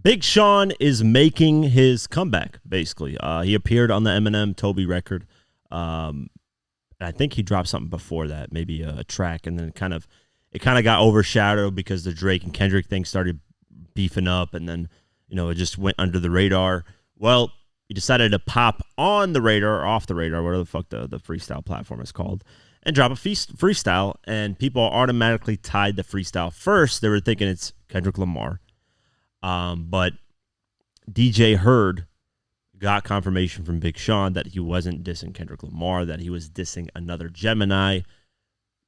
Big Sean is making his comeback, basically. He appeared on the Eminem Toby record. And I think he dropped something before that, maybe a track, and then it kind of got overshadowed because the Drake and Kendrick thing started beefing up, and then it just went under the radar. Well, he decided to pop on the radar or off the radar, whatever the fuck the freestyle platform is called, and drop a freestyle, and people automatically tied the freestyle first. They were thinking it's Kendrick Lamar, but DJ Heard got confirmation from Big Sean that he wasn't dissing Kendrick Lamar, that he was dissing another Gemini,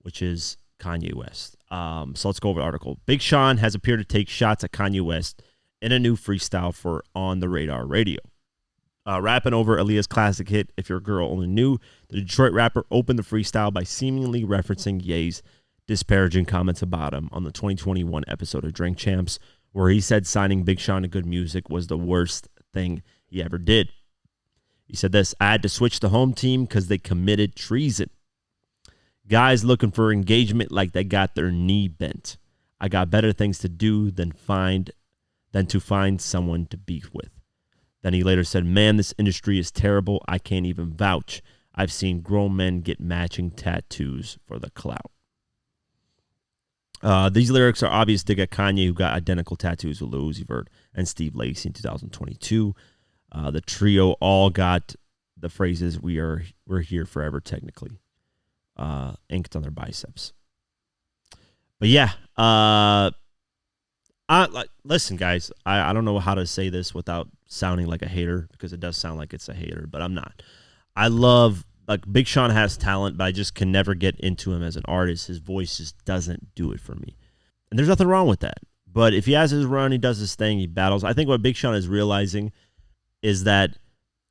which is Kanye West. So let's go over the article. Big Sean has appeared to take shots at Kanye West in a new freestyle for On the Radar Radio. Rapping over Aaliyah's classic hit, If Your Girl Only Knew, the Detroit rapper opened the freestyle by seemingly referencing Ye's disparaging comments about him on the 2021 episode of Drink Champs, where he said signing Big Sean to Good Music was the worst thing he ever did. He said this: I had to switch the home team because they committed treason. Guys looking for engagement like they got their knee bent. I got better things to do than to find someone to beef with. Then he later said, man, this industry is terrible. I can't even vouch. I've seen grown men get matching tattoos for the clout. These lyrics are obvious dig at Kanye, who got identical tattoos with Lil Uzi Vert and Steve Lacy in 2022. The trio all got the phrases "We're here forever," technically, inked on their biceps. But yeah, listen, guys. I don't know how to say this without sounding like a hater, because it does sound like it's a hater, but I'm not. I love, Big Sean has talent, but I just can never get into him as an artist. His voice just doesn't do it for me, and there's nothing wrong with that. But if he has his run, he does his thing, he battles. I think what Big Sean is realizing is that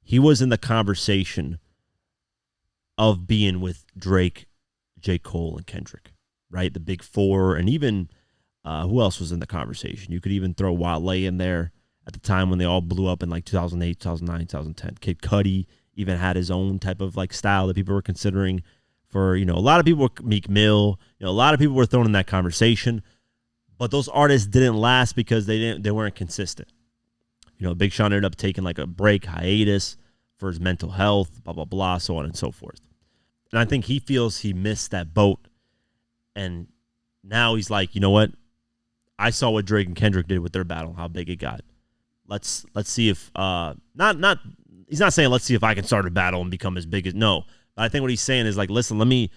he was in the conversation of being with Drake, J. Cole, and Kendrick, right? The big four, and even who else was in the conversation? You could even throw Wale in there at the time when they all blew up in 2008, 2009, 2010. Kid Cudi even had his own type of style that people were considering for, a lot of people were Meek Mill, a lot of people were thrown in that conversation, but those artists didn't last because they weren't consistent. Big Sean ended up taking a break, hiatus for his mental health, blah, blah, blah, so on and so forth. And I think he feels he missed that boat. And now he's like, you know what? I saw what Drake and Kendrick did with their battle, how big it got. Let's see if he's not saying let's see if I can start a battle and become as big as, no. But I think what he's saying is listen, let me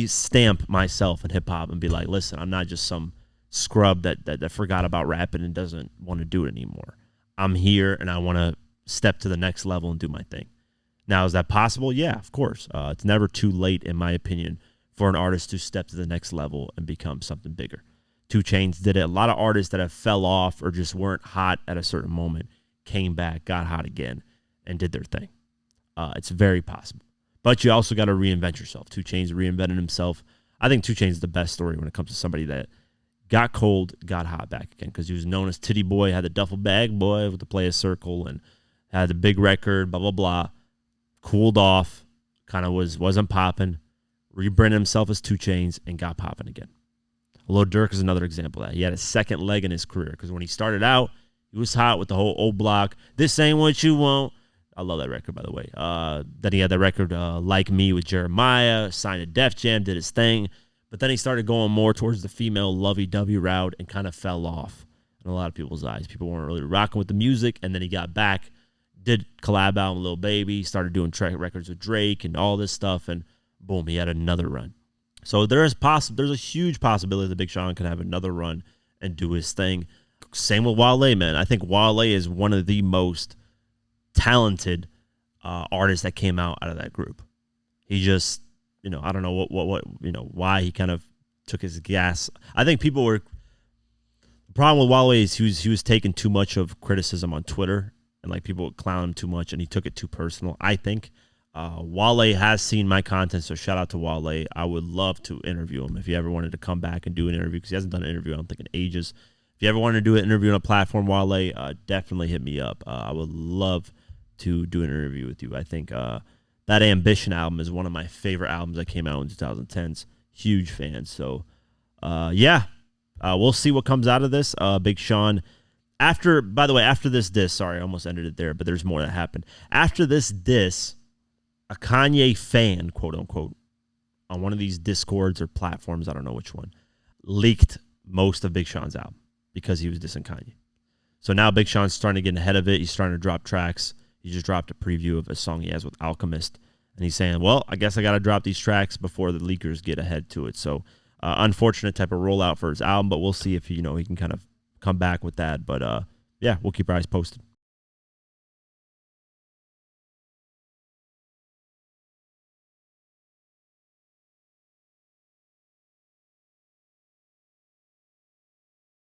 stamp myself in hip hop and be like, listen, I'm not just some scrub that forgot about rapping and doesn't want to do it anymore. I'm here and I want to step to the next level and do my thing. Now, is that possible? Yeah, of course. It's never too late, in my opinion, for an artist to step to the next level and become something bigger. 2 Chainz did it. A lot of artists that have fell off or just weren't hot at a certain moment came back, got hot again, and did their thing. It's very possible. But you also got to reinvent yourself. 2 Chainz reinvented himself. I think 2 Chainz is the best story when it comes to somebody that got cold, got hot back again, because he was known as Titty Boy, had the duffel bag boy with the Play a Circle, and had the big record, blah, blah, blah. Cooled off, kind of wasn't popping, rebranded himself as 2 Chainz, and got popping again. Lil Durk is another example of that. He had a second leg in his career, because when he started out, he was hot with the whole old block, This Ain't What You Want. I love that record, by the way. Then he had that record, Like Me with Jeremiah, signed to Def Jam, did his thing. But then he started going more towards the female lovey-dovey route and kind of fell off in a lot of people's eyes. People weren't really rocking with the music, and then he got back, did collab album with Lil Baby, started doing track records with Drake and all this stuff, and boom, he had another run. So there's a huge possibility that Big Sean can have another run and do his thing. Same with Wale, man. I think Wale is one of the most talented artists that came out of that group. He just, I don't know what why he kind of took his gas. I think the problem with Wale is he was taking too much of criticism on Twitter, and people would clown him too much, and he took it too personal, I think. Wale has seen my content, so shout out to Wale. I would love to interview him if he ever wanted to come back and do an interview, because he hasn't done an interview, I don't think, in ages. If you ever wanted to do an interview on a platform, Wale, definitely hit me up. I would love to do an interview with you. I think that Ambition album is one of my favorite albums that came out in 2010s. Huge fan. So, we'll see what comes out of this. Big Sean After, by the way, after this diss, sorry, I almost ended it there, but there's more that happened. After this diss, a Kanye fan, quote unquote, on one of these discords or platforms, I don't know which one, leaked most of Big Sean's album because he was dissing Kanye. So now Big Sean's starting to get ahead of it. He's starting to drop tracks. He just dropped a preview of a song he has with Alchemist. And he's saying, well, I guess I got to drop these tracks before the leakers get ahead to it. So unfortunate type of rollout for his album, but we'll see if he can kind of come back with that. But yeah, we'll keep our eyes posted.